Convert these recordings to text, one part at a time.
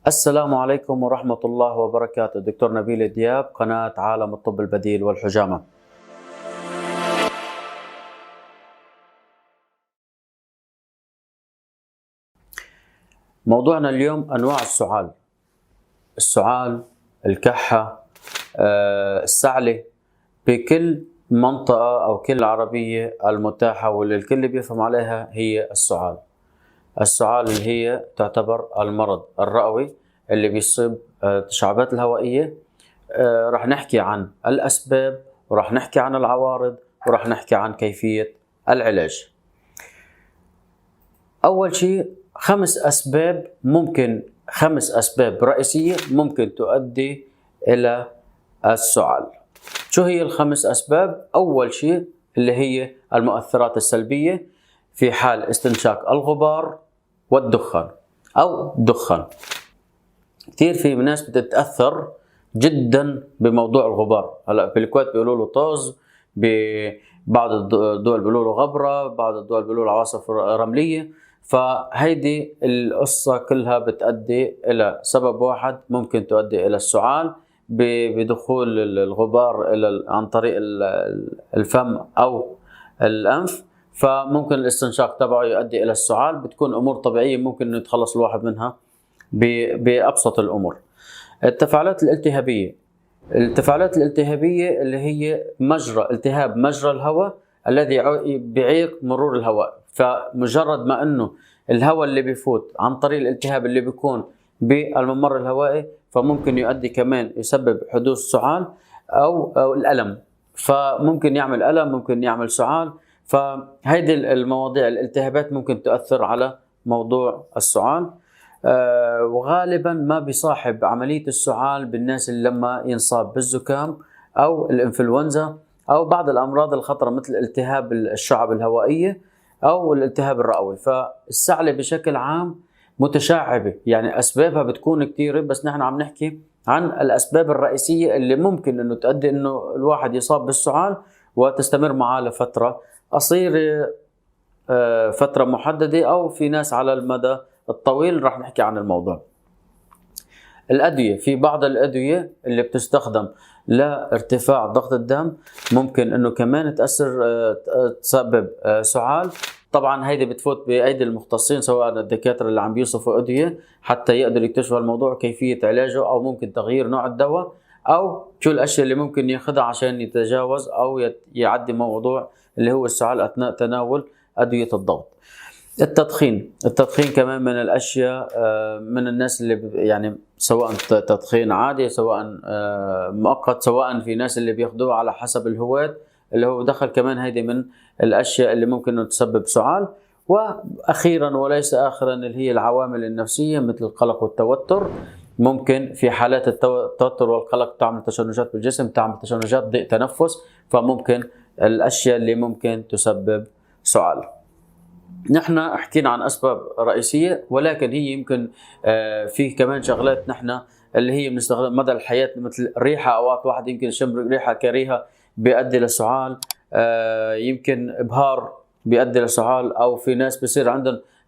السلام عليكم ورحمة الله وبركاته. دكتور نبيل دياب، قناة عالم الطب البديل والحجامة. موضوعنا اليوم أنواع السعال، الكحة، السعلة بكل منطقة أو كل عربية المتاحة واللي الكل بيفهم عليها هي السعال اللي هي تعتبر المرض الرئوي اللي بيصيب التشعبات الهوائية. رح نحكي عن الأسباب، ورح نحكي عن العوارض، ورح نحكي عن كيفية العلاج. أول شيء خمس أسباب رئيسية ممكن تؤدي إلى السعال. شو هي الخمس أسباب؟ أول شيء اللي هي المؤثرات السلبية في حال استنشاق الغبار والدخان أو دخان. كثير في ناس بتتأثر جدا بموضوع الغبار. هلا بالكويت بيقولوا له طوز، ببعض الدول بيقولوا له غبره، بعض الدول بيقولوا له عواصف رمليه. فهيدي القصه كلها بتؤدي الى سبب واحد ممكن تؤدي الى السعال، بدخول الغبار الى عن طريق الفم او الانف. فممكن الاستنشاق تبعه يؤدي الى السعال. بتكون امور طبيعيه ممكن يتخلص الواحد منها بأبسط الأمور. التفاعلات الالتهابية اللي هي التهاب مجرى الهواء الذي بيعيق مرور الهواء. فمجرد ما أنه الهواء اللي بيفوت عن طريق الالتهاب اللي بيكون بالممر الهوائي، فممكن يؤدي كمان يسبب حدوث سعال أو الألم. فممكن يعمل ألم، ممكن يعمل سعال. فهيدي المواضيع الالتهابات ممكن تؤثر على موضوع السعال. وغالبا ما بيصاحب عملية السعال بالناس اللي لما ينصاب بالزكام أو الإنفلونزا أو بعض الأمراض الخطرة مثل التهاب الشعب الهوائية أو الالتهاب الرئوي. فالسعلة بشكل عام متشعبة، يعني أسبابها بتكون كثيرة، بس نحن عم نحكي عن الأسباب الرئيسية اللي ممكن أنه تؤدي أنه الواحد يصاب بالسعال وتستمر معاه لفترة قصيرة، فترة محددة، أو في ناس على المدى الطويل. راح نحكي عن الموضوع. الأدوية، في بعض الأدوية اللي بتستخدم لارتفاع ضغط الدم ممكن انه كمان تسبب سعال. طبعا هيدي بتفوت بايدي المختصين، سواء الدكاتره اللي عم بيوصفوا ادويه حتى يقدروا يكتشفوا الموضوع، كيفيه علاجه، او ممكن تغيير نوع الدواء، او شو الاشياء اللي ممكن ياخذها عشان يتجاوز او يعدي موضوع اللي هو السعال اثناء تناول ادويه الضغط. التدخين كمان من الاشياء، من الناس اللي يعني سواء تدخين عادي، سواء مؤقت، سواء في ناس اللي بياخذوه على حسب الهواة اللي هو دخل، كمان هيدي من الاشياء اللي ممكن انه تسبب سعال. واخيرا وليس اخرا اللي هي العوامل النفسيه مثل القلق والتوتر. ممكن في حالات التوتر والقلق تعمل تشنجات بالجسم، تعمل تشنجات ضيق تنفس، فممكن الاشياء اللي ممكن تسبب سعال. نحن حكينا عن اسباب رئيسيه، ولكن هي يمكن في كمان شغلات نحن اللي هي بنستخدم مدى الحياه، مثل الريحه. اوقات واحد يمكن يشم ريحه كريهه بيؤدي لسعال، يمكن ابهار بيؤدي لسعال، او في ناس بصير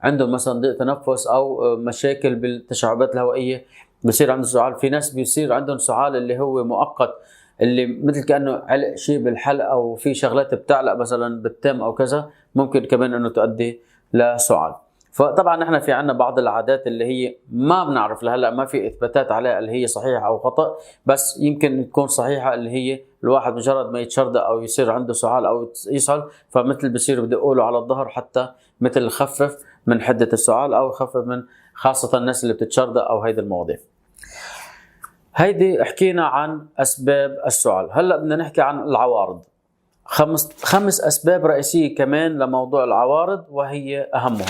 عندهم مثلا ضيق تنفس او مشاكل بالتشعبات الهوائيه بصير عندهم سعال. في ناس بيصير عندهم سعال اللي هو مؤقت، اللي مثل كانه علق شيء بالحلق، او في شغلات بتعلق مثلا بالتم او كذا، ممكن كمان انه تؤدي لسعال. فطبعا نحن في عندنا بعض العادات اللي هي ما بنعرف لهلا، ما في اثباتات عليها اللي هي صحيحه او خطا، بس يمكن تكون صحيحه، اللي هي الواحد مجرد ما يتشردق او يصير عنده سعال او يسعل، فمثل بصير بدقوا له على الظهر حتى مثل يخفف من حده السعال، او يخفف من خاصه الناس اللي بتتشردق او هيدي المواضيع. هيدي حكينا عن اسباب السعال. هلا بدنا نحكي عن العوارض. خمس اسباب رئيسيه كمان لموضوع العوارض، وهي اهمهم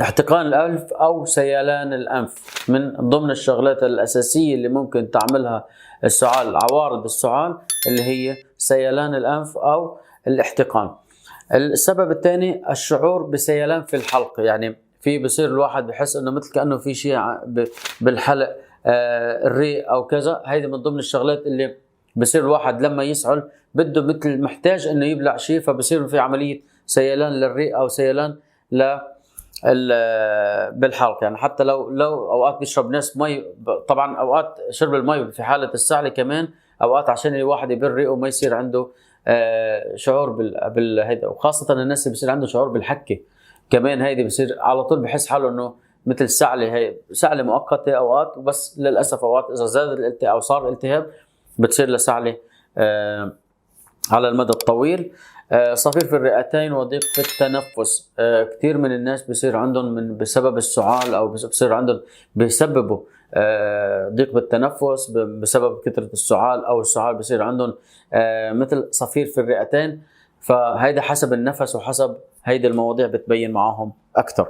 احتقان الانف او سيلان الانف. من ضمن الشغلات الاساسيه اللي ممكن تعملها السعال، عوارض السعال، اللي هي سيلان الانف او الاحتقان. السبب الثاني الشعور بسيلان في الحلق، يعني بصير الواحد بحس انه مثل كانه في شيء بالحلق، الريق او كذا. هيدي من ضمن الشغلات اللي بصير الواحد لما يسعل بده مثل محتاج انه يبلع شيء، فبصير في عمليه سيلان للريق او سيلان بالحلق. يعني حتى لو اوقات بيشرب ناس مي، طبعا اوقات شرب المي في حاله السعله كمان اوقات عشان الواحد يبر ريقه ما يصير عنده شعور بالهيدا، وخاصه الناس اللي بصير عنده شعور بالحكه كمان، هيدي بصير على طول بحس حاله انه مثل السعله، هي سعله مؤقته اوقات، بس للاسف اوقات اذا زاد الالتهاب او صار التهاب بتصير لسعله على المدى الطويل. صفير في الرئتين وضيق في التنفس. كثير من الناس بصير عندهم بسبب السعال او بصير عندهم بيسببوا ضيق بالتنفس بسبب كثرة السعال، او السعال بصير عندهم مثل صفير في الرئتين. فهيدا حسب النفس وحسب هيدي المواضيع بتبين معاهم اكثر.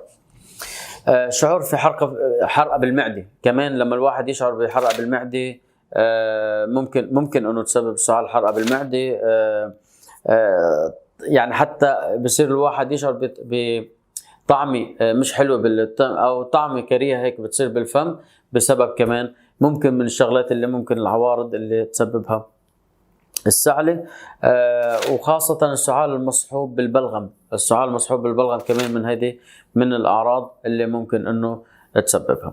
شعور في حرقة بالمعدة كمان، لما الواحد يشعر بحرقة بالمعدة ممكن انه تسبب السعال حرقة بالمعدة. يعني حتى بصير الواحد يشعر بطعمة مش حلوة او طعمة كريهة هيك بتصير بالفم بسبب كمان ممكن من الشغلات اللي ممكن العوارض اللي تسببها السعلة. وخاصة السعال المصحوب بالبلغم. السعال المصحوب بالبلغم كمان من الأعراض اللي ممكن أنه تسببها.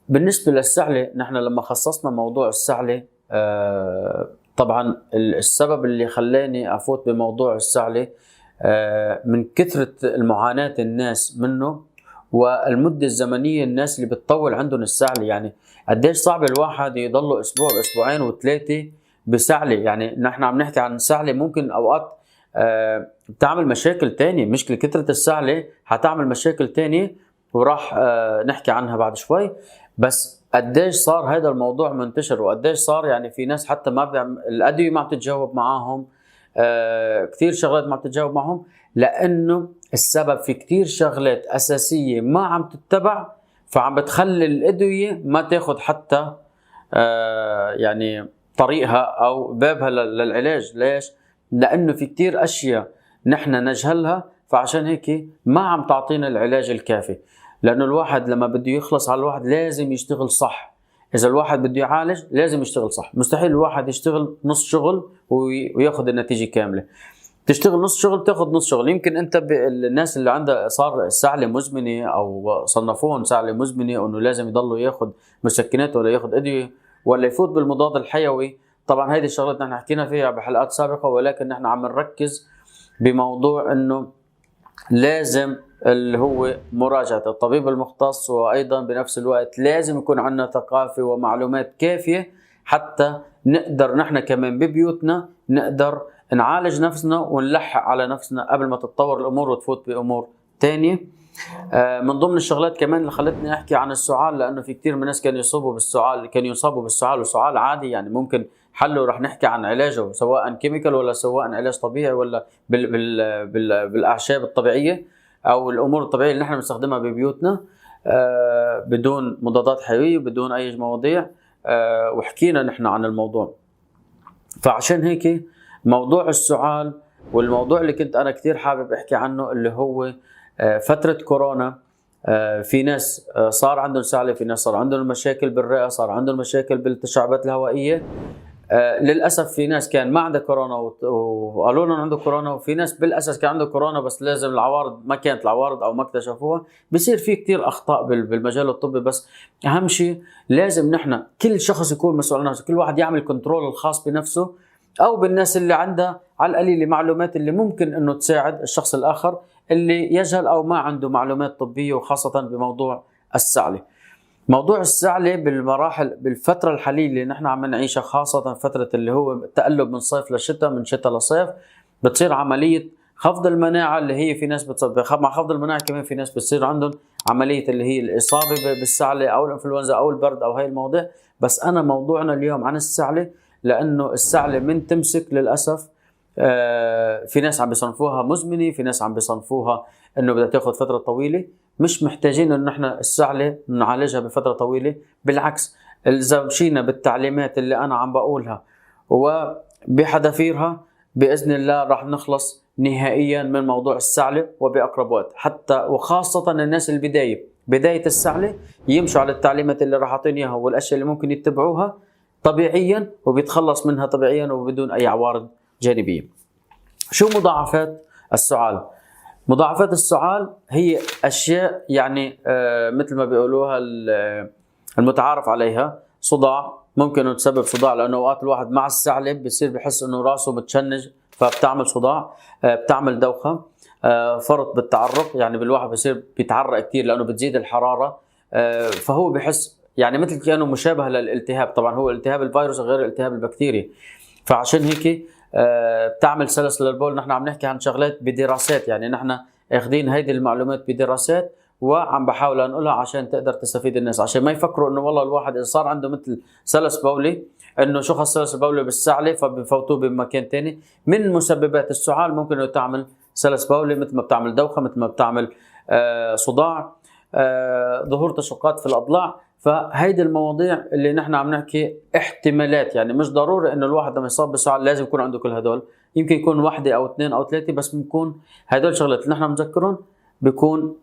بالنسبة للسعلة نحن لما خصصنا موضوع السعلة، طبعا السبب اللي خلاني أفوت بموضوع السعلة من كثرة المعاناة الناس منه، والمدة الزمنية الناس اللي بتطول عندهم السعلة. يعني قديش صعب الواحد يضل أسبوع أسبوعين وثلاثة بسعلة. يعني نحن عم نحكي عن سعلة ممكن أوقات بتعمل مشاكل تانية، مشكلة كثرة السعلة حتعمل مشاكل تانية وراح نحكي عنها بعد شوي. بس قديش صار هذا الموضوع منتشر، وقديش صار يعني في ناس حتى ما الأدوية ما بتتجاوب معاهم، كثير شغلات ما بتتجاوب معهم، لأنه السبب في كثير شغلات أساسية ما عم تتبع، فعم بتخلي الأدوية ما تاخد حتى يعني طريقها أو بابها للعلاج. ليش؟ لأنه في كثير أشياء نحن نجهلها، فعشان هيك ما عم تعطينا العلاج الكافي. لأنه الواحد لما بده يخلص على الواحد لازم يشتغل صح. إذا الواحد بده يعالج لازم يشتغل صح. مستحيل الواحد يشتغل نص شغل وياخذ النتيجة كاملة. تشتغل نص شغل تاخذ نص شغل. يمكن أنت الناس اللي عندها صار سعلة مزمنة أو صنفوهم سعلة مزمنة أنه لازم يضلوا ياخذ مسكنات ولا ياخذ أدوية ولا يفوت بالمضاد الحيوي. طبعا هذه الشغلات نحن حكينا فيها بحلقات سابقة، ولكن نحن عم نركز بموضوع أنه لازم اللي هو مراجعة الطبيب المختص، وأيضا بنفس الوقت لازم يكون عندنا ثقافة ومعلومات كافية حتى نقدر نحن كمان ببيوتنا نقدر نعالج نفسنا ونلحق على نفسنا قبل ما تتطور الأمور وتفوت بأمور تانية. من ضمن الشغلات كمان اللي خلتني أحكي عن السعال، لأنه في كتير من الناس كانوا يصابوا بالسعال وسعال عادي، يعني ممكن حله رح نحكي عن علاجه سواء كيميكال ولا سواء علاج طبيعي ولا بالأعشاب الطبيعية أو الأمور الطبيعية اللي نحن بنستخدمها ببيوتنا بدون مضادات حيوية بدون أي مواضيع. وحكينا نحن عن الموضوع. فعشان هيك موضوع السعال والموضوع اللي كنت أنا كتير حابب أحكي عنه اللي هو فترة كورونا. في ناس صار عندهم سعلة، في ناس صار عندهم مشاكل بالرئة، صار عندهم مشاكل بالتشعبات الهوائية. للأسف في ناس كان ما عندها كورونا وقالوا لهم عنده كورونا، وفي ناس بالأساس كان عنده كورونا بس لازم العوارض ما كانت العوارض أو ما اكتشفوها. بصير في كتير أخطاء بالمجال الطبي، بس أهم شيء لازم نحن كل شخص يكون مسؤول عن نفسه، كل واحد يعمل كنترول الخاص بنفسه أو بالناس اللي عندها على القليل معلومات اللي ممكن إنه تساعد الشخص الآخر اللي يجهل أو ما عنده معلومات طبية، وخاصة بموضوع السعلة. موضوع السعلة بالمراحل بالفترة الحالية اللي نحن عم نعيشها، خاصة فترة اللي هو التقلب من صيف لشتاء من شتاء لصيف، بتصير عملية خفض المناعة اللي هي في ناس مع خفض المناعة كمان في ناس بتصير عندهم عملية اللي هي الإصابة بالسعلة أو الإنفلونزا أو البرد أو هاي المواضيع. بس أنا موضوعنا اليوم عن السعلة، لأنه السعلة من تمسك للأسف في ناس عم بيصنفوها مزمنة، في ناس عم بيصنفوها إنه بدها تاخذ فترة طويلة. مش محتاجين إنه نحن السعلة نعالجها بفترة طويلة، بالعكس إذا مشينا بالتعليمات اللي أنا عم بقولها وبحذافيرها بإذن الله راح نخلص نهائيا من موضوع السعلة وبأقرب وقت. حتى وخاصة الناس بداية السعلة يمشوا على التعليمات اللي راح أعطيهم إياها والأشياء اللي ممكن يتبعوها طبيعيا وبيتخلص منها طبيعيا وبدون أي عوارض جانبية. شو مضاعفات السعال؟ مضاعفات السعال هي اشياء يعني مثل ما بيقولوها المتعارف عليها. صداع، ممكن انه تسبب صداع، لانه اوقات الواحد مع السعله بصير بحس انه راسه متشنج فبتعمل صداع. بتعمل دوخه. فرط بالتعرق، يعني بالواحد بصير بيتعرق كثير لانه بتزيد الحراره. فهو بحس يعني مثل كانه مشابه للالتهاب. طبعا هو التهاب الفيروس غير الالتهاب البكتيري، فعشان هيك بتعمل سلس للبول. نحن عم نحكي عن شغلات بدراسات، يعني نحن اخذين هيدي المعلومات بدراسات وعم بحاول انقلها عشان تقدر تستفيد الناس، عشان ما يفكروا انه والله الواحد اذا صار عنده مثل سلس بولي انه شخص سلس البولي بالسعله فبفوتوه بمكان ثاني. من مسببات السعال ممكن انه تعمل سلس بولي، مثل ما بتعمل دوخه، مثل ما بتعمل صداع، ظهور تشققات في الاضلاع. فهيدي المواضيع اللي نحن عم نحكي احتمالات، يعني مش ضروري انه الواحد لما يصاب بالسعال لازم يكون عنده كل هدول. يمكن يكون واحده او اثنين او ثلاثه بس، بنكون هدول شغلات اللي نحن بنذكرهم بيكون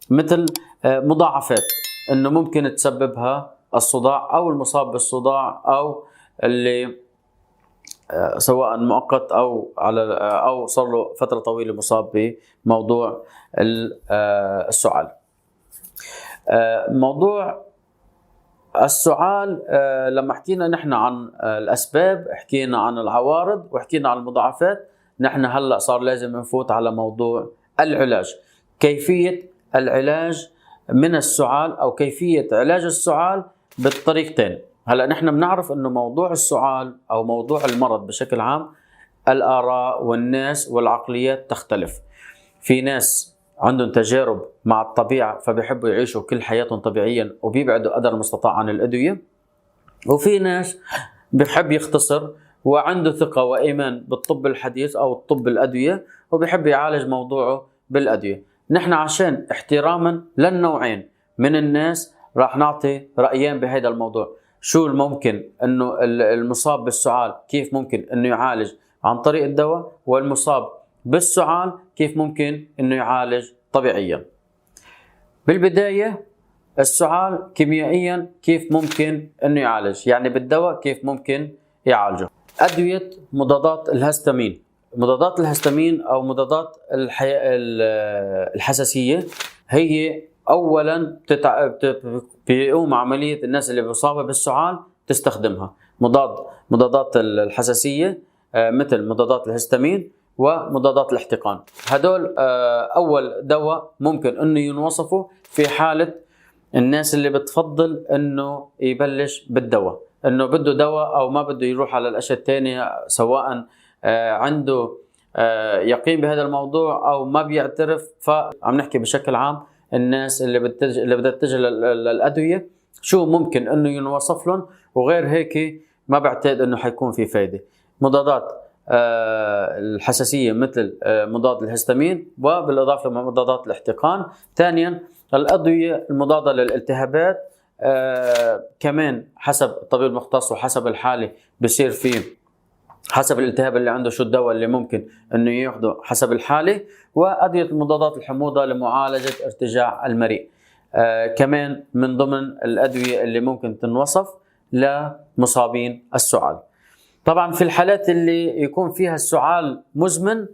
مثل مضاعفات انه ممكن تسببها الصداع او المصاب بالصداع او اللي سواء مؤقت او او صار له فتره طويله مصاب بموضوع السعال. موضوع السعال لما حكينا نحن عن الاسباب، حكينا عن العوارض، وحكينا عن المضاعفات. نحن هلا صار لازم نفوت على موضوع العلاج. كيفيه العلاج من السعال او كيفيه علاج السعال بالطريقتين. هلا نحن بنعرف انه موضوع السعال او موضوع المرض بشكل عام الاراء والناس والعقليات تختلف. في ناس عندهم تجارب مع الطبيعه فبيحبوا يعيشوا كل حياتهم طبيعيا وبيبعدوا قدر المستطاع عن الادويه، وفي ناس بيحب يختصر وعنده ثقه وايمان بالطب الحديث او الطب الادويه وبيحب يعالج موضوعه بالادويه. نحن عشان احتراما للنوعين من الناس راح نعطي رايين بهذا الموضوع. شو الممكن انه المصاب بالسعال كيف ممكن انه يعالج عن طريق الدواء، والمصاب بالسعال كيف ممكن انه يعالج طبيعيا. بالبدايه السعال كيميائيا كيف ممكن انه يعالج، يعني بالدواء كيف ممكن يعالجه. ادويه مضادات الهستامين. مضادات الهستامين او مضادات الحساسيه هي اولا بيقوم عمليه الناس اللي مصابه بالسعال تستخدمها. مضادات الحساسيه مثل مضادات الهستامين ومضادات الاحتقان. هدول اول دواء ممكن انه ينوصفوا في حاله الناس اللي بتفضل انه يبلش بالدواء، انه بده دواء او ما بده يروح على الاشياء الثانيه، سواء عنده يقين بهذا الموضوع او ما بيعترف. فعم نحكي بشكل عام الناس اللي بدها تتجه للادويه شو ممكن انه ينوصف لهم، وغير هيك ما بعتقد انه حيكون في فايده. مضادات الحساسيه مثل مضاد الهستامين وبالاضافه لمضادات الاحتقان. ثانيا الادويه المضاده للالتهابات كمان حسب الطبيب المختص وحسب الحاله بصير في حسب الالتهاب اللي عنده شو الدواء اللي ممكن انه ياخذه حسب الحاله. وادويه المضادات الحموضه لمعالجه ارتجاع المريء كمان من ضمن الادويه اللي ممكن تنوصف لمصابين السعال. طبعا في الحالات اللي يكون فيها السعال مزمن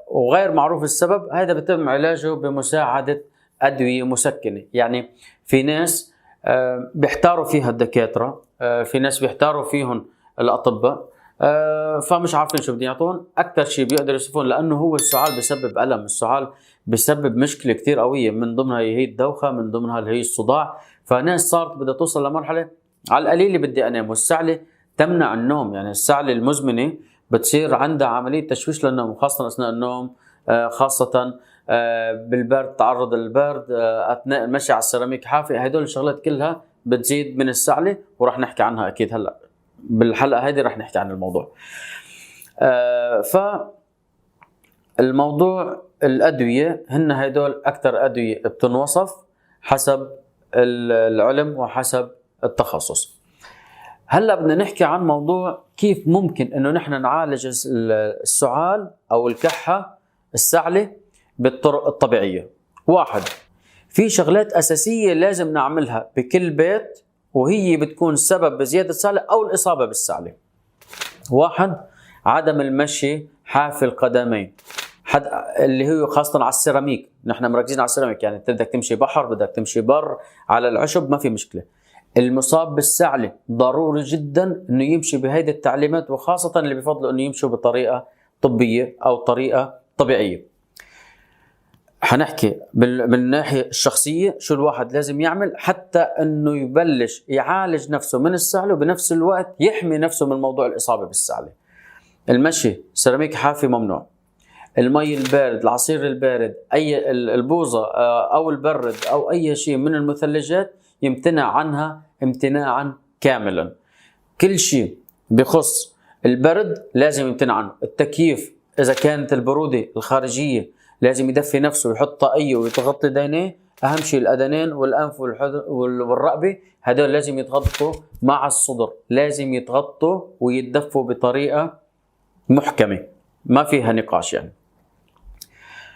وغير معروف السبب، هذا بيتم علاجه بمساعده ادويه مسكنه. يعني في ناس بيحتاروا فيها الدكاتره، في ناس بيحتاروا فيهم الاطباء، فمش عارفين شو بدهم يعطون. اكثر شيء بيقدروا يوصفون لانه هو السعال بيسبب الم، السعال بيسبب مشكله كثير قويه، من ضمنها هي الدوخه، من ضمنها هي الصداع. فناس صارت بدها توصل لمرحله على القليل بدي انام، والسعله تمنع النوم. يعني السعله المزمنه بتصير عندها عمليه تشويش للنوم، خاصه اثناء النوم، خاصه بالبرد، تعرض للبرد، اثناء المشي على السيراميك حافي. هدول الشغلات كلها بتزيد من السعله، وراح نحكي عنها اكيد هلا بالحلقه هذه راح نحكي عن الموضوع. فالموضوع الادويه هن هدول اكثر ادويه بتنوصف حسب العلم وحسب التخصص. هلا بدنا نحكي عن موضوع كيف ممكن انه نحن نعالج السعال او الكحه السعله بالطرق الطبيعيه. واحد، في شغلات اساسيه لازم نعملها بكل بيت وهي بتكون سبب بزياده السعله او الاصابه بالسعله. واحد، عدم المشي حافي القدمين. حد اللي هو خاصة على السيراميك، نحن مركزين على السيراميك، يعني انت بدك تمشي بحر، بدك تمشي بر، على العشب ما في مشكلة. المصاب بالسعلة ضروري جدا انه يمشي بهيدي التعليمات، وخاصة اللي بفضلوا انه يمشوا بطريقة طبية او طريقة طبيعية. حنحكي بالناحية الشخصية شو الواحد لازم يعمل حتى انه يبلش يعالج نفسه من السعلة، وبنفس الوقت يحمي نفسه من موضوع الإصابة بالسعلة. المشي سيراميك حافي ممنوع، المي البارد، العصير البارد، اي البوظة او البرد او اي شيء من المثلجات يمتنع عنها امتناعا كاملا. كل شيء بخص البرد لازم يمتنع عنه. التكييف اذا كانت البرودة الخارجية لازم يدفي نفسه ويحط طاقية ويتغطي دينيه. اهم شيء الاذنين والانف والرقبة، هذول لازم يتغطوا مع الصدر، لازم يتغطوا ويتدفوا بطريقة محكمة ما فيها نقاش يعني.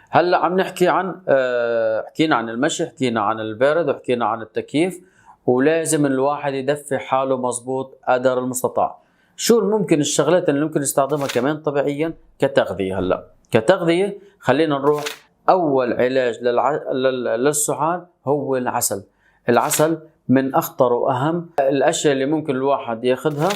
هلا عم نحكي عن حكينا عن المشي، حكينا عن البارد، وحكينا عن التكييف، ولازم الواحد يدفي حاله مزبوط قدر المستطاع. شو ممكن الشغلات اللي ممكن نستخدمها كمان طبيعيا كتغذية؟ هلا كتغذية خلينا نروح. اول علاج للسعال هو العسل. العسل من اخطر واهم الاشياء اللي ممكن الواحد ياخذها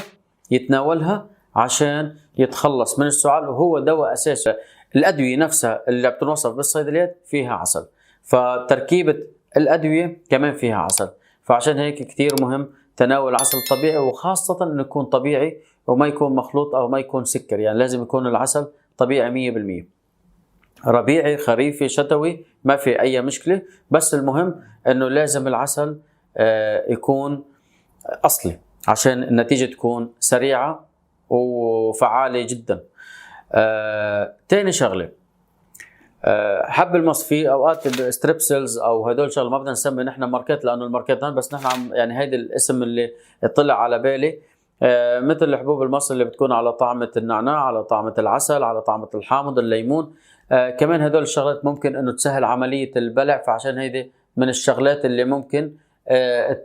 يتناولها عشان يتخلص من السعال، وهو دواء اساسي. الادويه نفسها اللي بتنوصف بالصيدليات فيها عسل، فتركيبه الادويه كمان فيها عسل. فعشان هيك كثير مهم تناول عسل طبيعي، وخاصه انه يكون طبيعي وما يكون مخلوط او ما يكون سكر، يعني لازم يكون العسل طبيعي 100%. ربيعي، خريفي، شتوي، ما في اي مشكله، بس المهم انه لازم العسل يكون اصلي عشان النتيجه تكون سريعه وفعاله جدا. تاني شغله، حب المصفي اوقات ستريبسلز او هدول شغله ما بدنا نسمي نحن ماركات لانه الماركات بس نحن عم يعني هيدا الاسم اللي طلع على بالي. مثل الحبوب المصفي اللي بتكون على طعمه النعناع، على طعمه العسل، على طعمه الحامض، الليمون. كمان هدول الشغلات ممكن انه تسهل عمليه البلع، فعشان هيدي من الشغلات اللي ممكن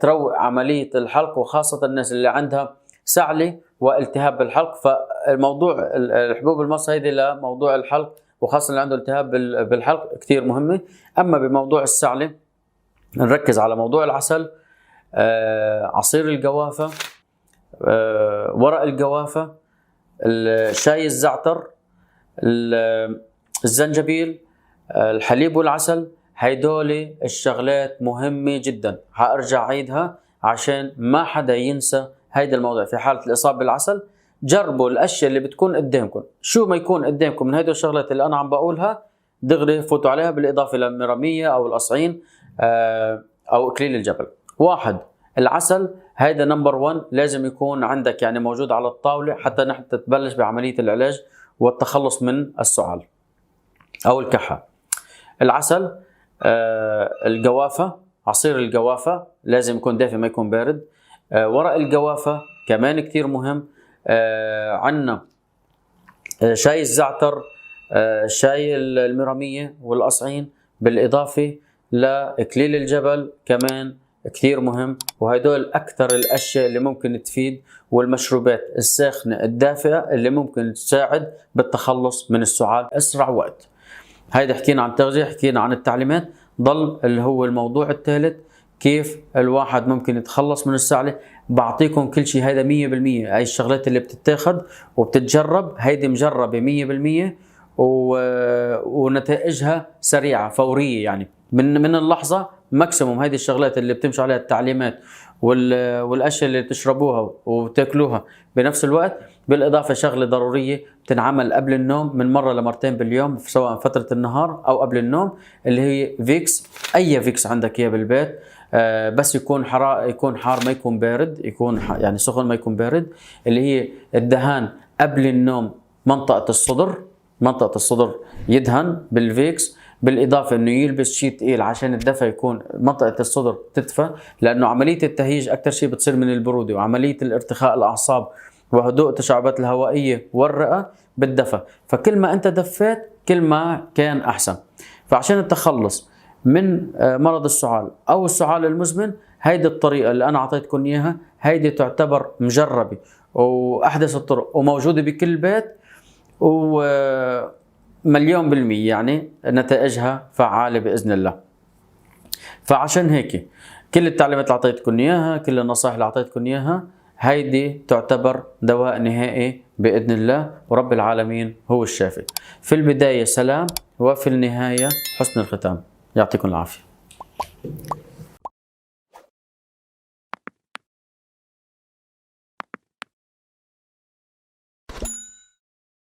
تروق عمليه الحلق، وخاصه الناس اللي عندها سعله والتهاب بالحلق. فالموضوع الحبوب المصفي هيدي لموضوع الحلق، وخاصه اللي عنده التهاب بالحلق كثير مهمه. اما بموضوع السعله نركز على موضوع العسل، عصير الجوافه، ورق الجوافه، شاي الزعتر، الزنجبيل، الحليب والعسل. هيدول الشغلات مهمه جدا، حارجع عيدها عشان ما حدا ينسى هيدا الموضوع. في حاله الاصابه بالعسل جربوا الاشياء اللي بتكون قدامكم، شو ما يكون قدامكم من هيدول الشغلات اللي انا عم بقولها دغري فوتوا عليها، بالاضافه للمراميه او القصعين او اكليل الجبل. واحد، العسل هيدا نمبر 1 لازم يكون عندك يعني موجود على الطاوله حتى نحن تبلش بعمليه العلاج والتخلص من السعال او الكحه. العسل، الجوافه، عصير الجوافه لازم يكون دافئ ما يكون بارد. ورق الجوافه كمان كثير مهم. عندنا شاي الزعتر، شاي المراميه والقصعين، بالاضافه لاكليل الجبل كمان كثير مهم. وهدول اكثر الاشياء اللي ممكن تفيد، والمشروبات الساخنه الدافئه اللي ممكن تساعد بالتخلص من السعال اسرع وقت. هيدا حكينا عن التغذيه، حكينا عن التعليمات. ضل اللي هو الموضوع الثالث، كيف الواحد ممكن يتخلص من السعله. بعطيكم كل شيء هيدا 100%. هاي الشغلات اللي بتتاخد وبتتجرب هيدي مجربه 100%، ونتائجها سريعه فوريه، يعني من اللحظه ماكسيموم. هيدي الشغلات اللي بتمشي عليها التعليمات والاشياء اللي تشربوها وتاكلوها بنفس الوقت. بالاضافه شغله ضروريه بتنعمل قبل النوم من مره لمرتين باليوم، سواء فتره النهار او قبل النوم، اللي هي فيكس. اي فيكس عندك اياه بالبيت، بس يكون يكون حار ما يكون بارد، يكون يعني سخن ما يكون بارد. اللي هي الدهان قبل النوم منطقه الصدر يدهن بالفيكس، بالاضافه انه يلبس شيء ثقيل عشان الدفى يكون منطقه الصدر تدفى، لانه عمليه التهيج اكثر شيء بتصير من البروده، وعمليه الارتخاء الاعصاب وهدوء التشعبات الهوائيه والرئه بالدفى. فكل ما انت دفيت كل ما كان احسن. فعشان التخلص من مرض السعال او السعال المزمن، هيدي الطريقه اللي انا اعطيتكم اياها، هيدي تعتبر مجربه واحدث الطرق وموجوده بكل بيت، مليون بالمية يعني نتائجها فعالة بإذن الله. فعشان هيك كل التعليمات اللي أعطيتكم إياها، كل النصائح اللي أعطيتكم إياها، هيدي تعتبر دواء نهائي بإذن الله، ورب العالمين هو الشافي. في البداية سلام، وفي النهاية حسن الختام. يعطيكم العافية.